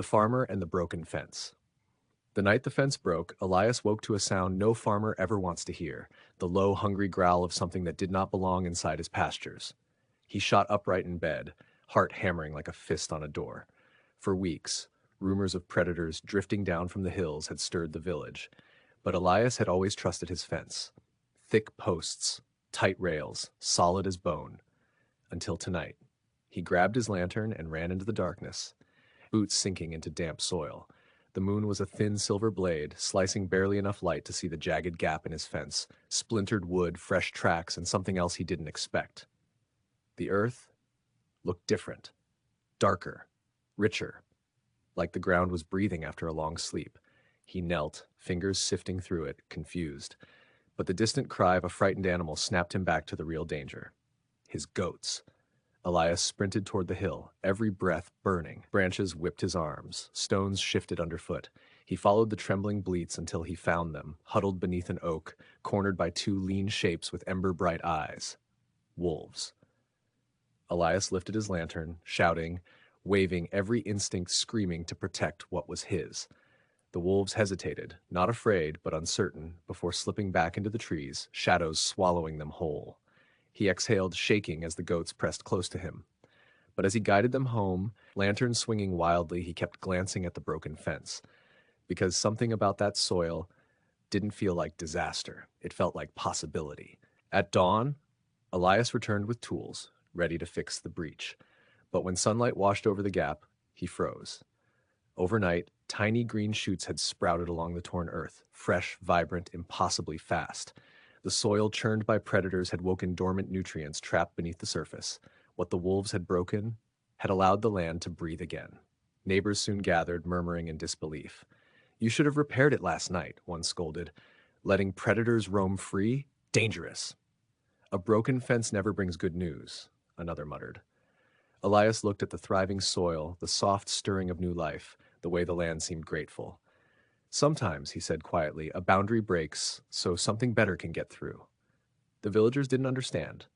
The Farmer and the Broken Fence. The night the fence broke, Elias woke to a sound no farmer ever wants to hear, the low, hungry growl of something that did not belong inside his pastures. He shot upright in bed, heart hammering like a fist on a door. For weeks, rumors of predators drifting down from the hills had stirred the village, but Elias had always trusted his fence. Thick posts, tight rails, solid as bone. Until tonight. He grabbed his lantern and ran into the darkness, boots sinking into damp soil. The moon was a thin silver blade, slicing barely enough light to see the jagged gap in his fence, splintered wood, fresh tracks, and something else he didn't expect. The earth looked different, darker, richer, like the ground was breathing after a long sleep. He knelt, fingers sifting through it, confused. But the distant cry of a frightened animal snapped him back to the real danger. His goats. Elias sprinted toward the hill, every breath burning. Branches whipped his arms, stones shifted underfoot. He followed the trembling bleats until he found them, huddled beneath an oak, cornered by two lean shapes with ember-bright eyes. Wolves. Elias lifted his lantern, shouting, waving, every instinct screaming to protect what was his. The wolves hesitated, not afraid but uncertain, before slipping back into the trees, shadows swallowing them whole. He exhaled, shaking as the goats pressed close to him. But as he guided them home, lantern swinging wildly, he kept glancing at the broken fence. Because something about that soil didn't feel like disaster. It felt like possibility. At dawn, Elias returned with tools, ready to fix the breach. But when sunlight washed over the gap, he froze. Overnight, tiny green shoots had sprouted along the torn earth, fresh, vibrant, impossibly fast. The soil churned by predators had woken dormant nutrients trapped beneath the surface. What the wolves had broken had allowed the land to breathe again. Neighbors soon gathered, murmuring in disbelief. "You should have repaired it last night," one scolded. "Letting predators roam free? Dangerous." "A broken fence never brings good news," another muttered. Elias looked at the thriving soil, the soft stirring of new life, the way the land seemed grateful. "Sometimes," he said quietly, "a boundary breaks so something better can get through." The villagers didn't understand.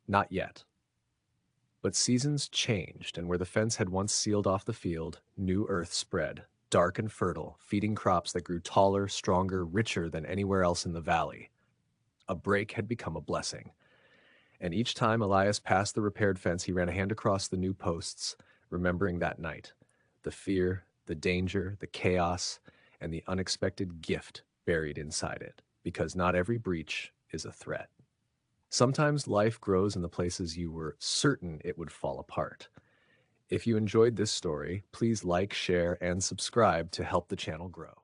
Not yet. But seasons changed, and where the fence had once sealed off the field, new earth spread, dark and fertile, feeding crops that grew taller, stronger, richer than anywhere else in the valley. A break had become a blessing. And each time Elias passed the repaired fence, he ran a hand across the new posts, remembering that night. The fear, the danger, the chaos, and the unexpected gift buried inside it, because not every breach is a threat. Sometimes life grows in the places you were certain it would fall apart. If you enjoyed this story, please like, share, and subscribe to help the channel grow.